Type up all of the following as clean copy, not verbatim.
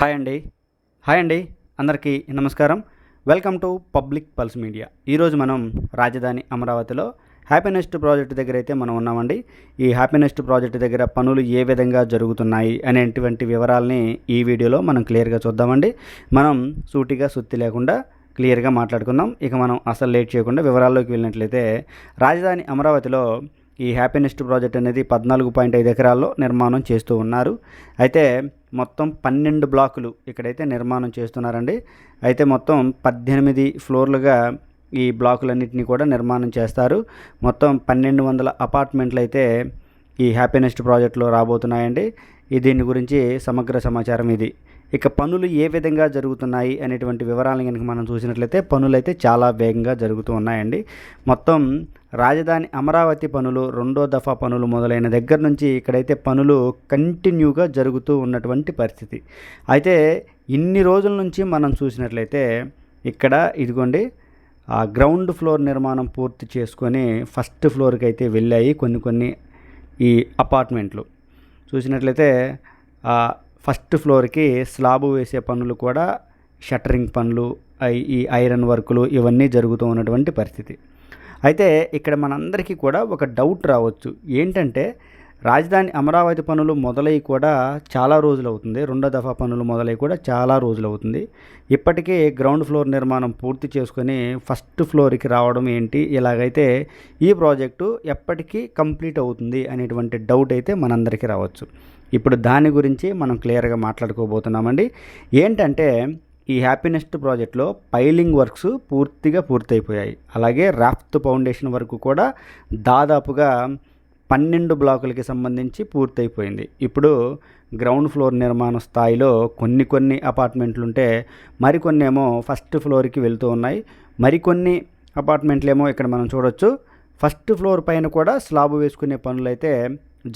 Hi అండి. Hi అండి. అందరికీ నమస్కారం. Welcome to public pulse media. ఈరోజు మనం రాజధాని అమరావతిలో హ్యాపీనెస్ట్ ప్రాజెక్టు దగ్గర అయితే మనం ఉన్నామండి. ఈ హ్యాపీనెస్ట్ ప్రాజెక్టు దగ్గర పనులు ఏ విధంగా జరుగుతున్నాయి అనేటువంటి వివరాలని ఈ వీడియోలో మనం క్లియర్గా చూద్దామండి. మనం సూటిగా సుత్తి లేకుండా క్లియర్గా మాట్లాడుకుందాం. ఇక మనం అసలు లేట్ చేయకుండా వివరాల్లోకి వెళ్ళినట్లయితే, రాజధాని అమరావతిలో ఈ హ్యాపీనెస్ట్ ప్రాజెక్ట్ అనేది 14.5 ఎకరాల్లో నిర్మాణం చేస్తూ ఉన్నారు. అయితే మొత్తం 12 బ్లాకులు ఇక్కడైతే నిర్మాణం చేస్తున్నారండి. అయితే మొత్తం 18 ఫ్లోర్లుగా ఈ బ్లాకులన్నింటినీ కూడా నిర్మాణం చేస్తారు. మొత్తం 1200 అపార్ట్మెంట్లు అయితే ఈ హ్యాపీనెస్ట్ ప్రాజెక్టులో రాబోతున్నాయండి. దీని గురించి సమగ్ర సమాచారం ఇది. ఇక పనులు ఏ విధంగా జరుగుతున్నాయి అనేటువంటి వివరాలను కనుక మనం చూసినట్లయితే, పనులు అయితే చాలా వేగంగా జరుగుతూ ఉన్నాయండి. మొత్తం రాజధాని అమరావతి పనులు, రెండో దఫా పనులు మొదలైన దగ్గర నుంచి ఇక్కడైతే పనులు కంటిన్యూగా జరుగుతూ ఉన్నటువంటి పరిస్థితి. అయితే ఇన్ని రోజుల నుంచి మనం చూసినట్లయితే ఇక్కడ ఇదిగోండి, ఆ గ్రౌండ్ ఫ్లోర్ నిర్మాణం పూర్తి చేసుకొని ఫస్ట్ ఫ్లోర్కి అయితే వెళ్ళాయి కొన్ని ఈ అపార్ట్మెంట్లు. చూసినట్లయితే ఫస్ట్ ఫ్లోర్కి స్లాబు వేసే పనులు కూడా, షట్టరింగ్ పనులు, ఈ ఐరన్ వర్కులు ఇవన్నీ జరుగుతూ ఉన్నటువంటి పరిస్థితి. అయితే ఇక్కడ మనందరికీ కూడా ఒక డౌట్ రావచ్చు. ఏంటంటే, రాజధాని అమరావతి పనులు మొదలై కూడా చాలా రోజులు అవుతుంది, రెండో దఫా పనులు మొదలై కూడా చాలా రోజులు అవుతుంది. ఇప్పటికే గ్రౌండ్ ఫ్లోర్ నిర్మాణం పూర్తి చేసుకొని ఫస్ట్ ఫ్లోర్కి రావడం ఏంటి, ఇలాగైతే ఈ ప్రాజెక్టు ఎప్పటికీ కంప్లీట్ అవుతుంది అనేటువంటి డౌట్ అయితే మనందరికీ రావచ్చు. ఇప్పుడు దాని గురించి మనం క్లియర్గా మాట్లాడుకోబోతున్నామండి. ఏంటంటే, ఈ హ్యాపీనెస్ట్ ప్రాజెక్ట్లో పైలింగ్ వర్క్స్ పూర్తిగా పూర్తయిపోయాయి. అలాగే రాఫ్ట్ ఫౌండేషన్ వరకు కూడా దాదాపుగా 12 బ్లాకులకి సంబంధించి పూర్తయిపోయింది. ఇప్పుడు గ్రౌండ్ ఫ్లోర్ నిర్మాణ స్థాయిలో కొన్ని అపార్ట్మెంట్లు ఉంటే, మరికొన్ని ఏమో ఫస్ట్ ఫ్లోర్కి వెళ్తూ ఉన్నాయి. మరికొన్ని అపార్ట్మెంట్లు ఏమో ఇక్కడ మనం చూడొచ్చు ఫస్ట్ ఫ్లోర్ పైన కూడా స్లాబ్ వేసుకునే పనులు అయితే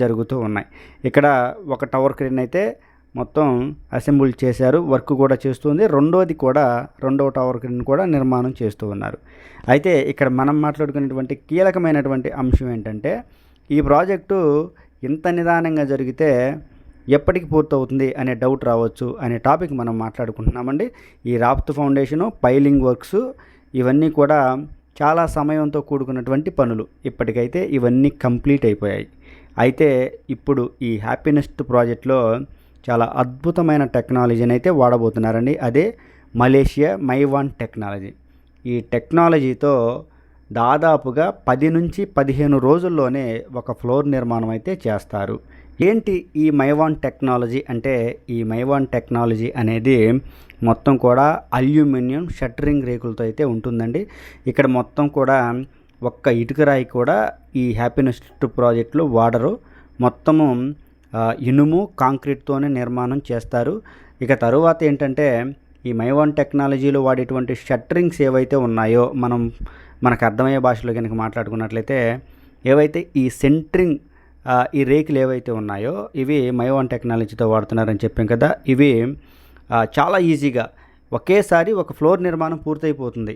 జరుగుతూ ఉన్నాయి. ఇక్కడ ఒక టవర్ క్రేన్ అయితే మొత్తం అసెంబుల్ చేశారు, వర్క్ కూడా చేస్తుంది. రెండవ టవర్ క్రేన్ కూడా నిర్మాణం చేస్తూ ఉన్నారు. అయితే ఇక్కడ మనం మాట్లాడుకునేటువంటి కీలకమైనటువంటి అంశం ఏంటంటే, ఈ ప్రాజెక్టు ఇంత నిదానంగా జరిగితే ఎప్పటికి పూర్తవుతుంది అనే డౌట్ రావచ్చు అనే టాపిక్ మనం మాట్లాడుకుంటున్నామండి. ఈ రాఫ్ట్ ఫౌండేషను, పైలింగ్ వర్క్స్ ఇవన్నీ కూడా చాలా సమయంతో కూడుకున్నటువంటి పనులు. ఇప్పటికైతే ఇవన్నీ కంప్లీట్ అయిపోయాయి. అయితే ఇప్పుడు ఈ హ్యాపీనెస్ట్ ప్రాజెక్ట్లో చాలా అద్భుతమైన టెక్నాలజీని అయితే వాడబోతున్నారండి. అదే మలేషియా మైవాన్ టెక్నాలజీ. ఈ టెక్నాలజీతో దాదాపుగా 10 నుంచి 15 రోజుల్లోనే ఒక ఫ్లోర్ నిర్మాణం అయితే చేస్తారు. ఏంటి ఈ మైవాన్ టెక్నాలజీ అంటే, ఈ మైవాన్ టెక్నాలజీ అనేది మొత్తం కూడా అల్యూమినియం షట్టరింగ్ రేకులతో అయితే ఉంటుందండి. ఇక్కడ మొత్తం కూడా ఒక్క ఇటుకరాయి కూడా ఈ హ్యాపీనెస్ట్ ప్రాజెక్టులో వాడరు. మొత్తము ఇనుము, కాంక్రీట్తోనే నిర్మాణం చేస్తారు. ఇక తరువాత ఏంటంటే, ఈ మైవాన్ టెక్నాలజీలో వాడేటువంటి షట్టరింగ్స్ ఏవైతే ఉన్నాయో, మనకు అర్థమయ్యే భాషలో కనుక మాట్లాడుకున్నట్లయితే, ఏవైతే ఈ సెంట్రింగ్ ఈ రేకులు ఏవైతే ఉన్నాయో ఇవి మైవాన్ టెక్నాలజీతో వాడుతున్నారని చెప్పాం కదా. ఇవి చాలా ఈజీగా ఒకేసారి ఒక ఫ్లోర్ నిర్మాణం పూర్తయిపోతుంది.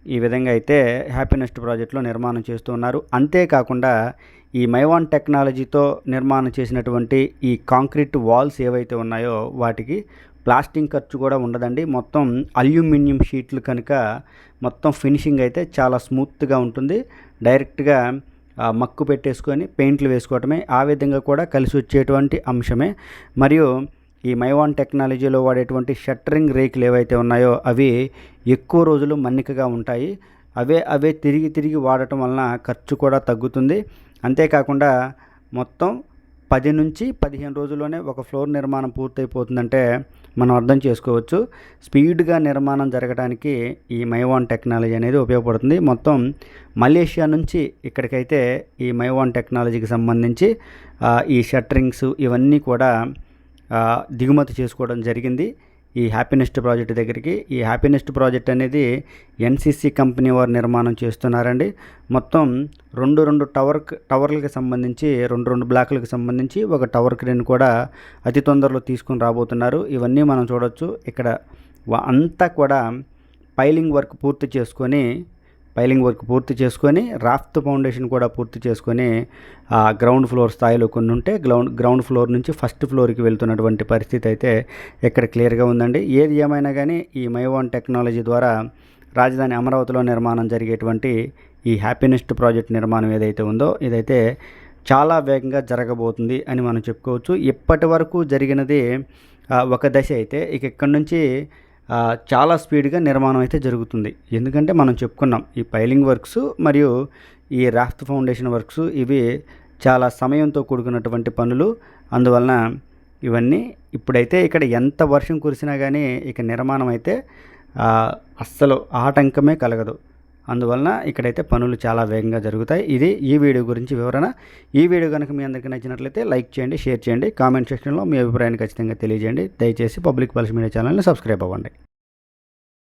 ఈ విధంగా అయితే హ్యాపీనెస్ట్ ప్రాజెక్టులో నిర్మాణం చేస్తూ ఉన్నారు. అంతేకాకుండా ఈ మైవాన్ టెక్నాలజీతో నిర్మాణం చేసినటువంటి ఈ కాంక్రీట్ వాల్స్ ఏవైతే ఉన్నాయో వాటికి ప్లాస్టింగ్ ఖర్చు కూడా ఉండదండి. మొత్తం అల్యూమినియం షీట్లు కనుక మొత్తం ఫినిషింగ్ అయితే చాలా స్మూత్గా ఉంటుంది. డైరెక్ట్గా మక్కు పెట్టేసుకొని పెయింట్లు వేసుకోవటమే. ఆ విధంగా కూడా కలిసి వచ్చేటువంటి అంశమే. మరియు ఈ మైవాన్ టెక్నాలజీలో వాడేటువంటి షట్టరింగ్ రేకులు ఏవైతే ఉన్నాయో అవి ఎక్కువ రోజులు మన్నికగా ఉంటాయి. అవే తిరిగి వాడటం వలన ఖర్చు కూడా తగ్గుతుంది. అంతేకాకుండా మొత్తం 10 నుంచి 15 రోజుల్లోనే ఒక ఫ్లోర్ నిర్మాణం పూర్తయిపోతుందంటే మనం అర్థం చేసుకోవచ్చు. స్పీడ్గా నిర్మాణం జరగడానికి ఈ మైవాన్ టెక్నాలజీ అనేది ఉపయోగపడుతుంది. మొత్తం మలేషియా నుంచి ఇక్కడికైతే ఈ మైవాన్ టెక్నాలజీకి సంబంధించి ఈ షట్టరింగ్స్ ఇవన్నీ కూడా దిగుమతి చేసుకోవడం జరిగింది ఈ హ్యాపీనెస్ట్ ప్రాజెక్ట్ దగ్గరికి. ఈ హ్యాపీనెస్ట్ ప్రాజెక్ట్ అనేది ఎన్సిసి కంపెనీ వారు నిర్మాణం చేస్తున్నారండి. మొత్తం రెండు టవర్లకి సంబంధించి, రెండు బ్లాకులకు సంబంధించి ఒక టవర్ క్రేన్ కూడా అతి తొందరలో తీసుకొని రాబోతున్నారు. ఇవన్నీ మనం చూడొచ్చు. ఇక్కడ అంతా కూడా పైలింగ్ వర్క్ పూర్తి చేసుకొని పైలింగ్ వర్క్ పూర్తి చేసుకొని రాఫ్ట్ ఫౌండేషన్ కూడా పూర్తి చేసుకొని గ్రౌండ్ ఫ్లోర్ స్థాయిలో కొన్ని ఉంటే గ్రౌండ్ ఫ్లోర్ నుంచి ఫస్ట్ ఫ్లోర్కి వెళ్తున్నటువంటి పరిస్థితి అయితే ఇక్కడ క్లియర్గా ఉందండి. ఏది ఏమైనా కానీ ఈ మైవాన్ టెక్నాలజీ ద్వారా రాజధాని అమరావతిలో నిర్మాణం జరిగేటువంటి ఈ హ్యాపీనెస్ట్ ప్రాజెక్ట్ నిర్మాణం ఏదైతే ఉందో ఇదైతే చాలా వేగంగా జరగబోతుంది అని మనం చెప్పుకోవచ్చు. ఇప్పటి వరకు జరిగినది ఒక దశ అయితే ఇక్కడి నుంచి చాలా స్పీడ్గా నిర్మాణం అయితే జరుగుతుంది. ఎందుకంటే మనం చెప్పుకున్నాం ఈ పైలింగ్ వర్క్స్ మరియు ఈ రాఫ్ట్ ఫౌండేషన్ వర్క్స్ ఇవి చాలా సమయంతో కూడుకున్నటువంటి పనులు. అందువలన ఇవన్నీ ఇప్పుడైతే ఇక్కడ ఎంత వర్షం కురిసినా కానీ ఇక నిర్మాణం అయితే అస్సలు ఆటంకమే కలగదు. అందువలన ఇక్కడైతే పనులు చాలా వేగంగా జరుగుతాయి. ఇది ఈ వీడియో గురించి వివరణ. ఈ వీడియో కనుక మీ అందరికీ నచ్చినట్లయితే లైక్ చేయండి, షేర్ చేయండి, కామెంట్ సెక్షన్లో మీ అభిప్రాయాన్ని ఖచ్చితంగా తెలియజేయండి. దయచేసి పబ్లిక్ పల్స్ మీడియా ఛానల్ని సబ్స్క్రైబ్ అవ్వండి.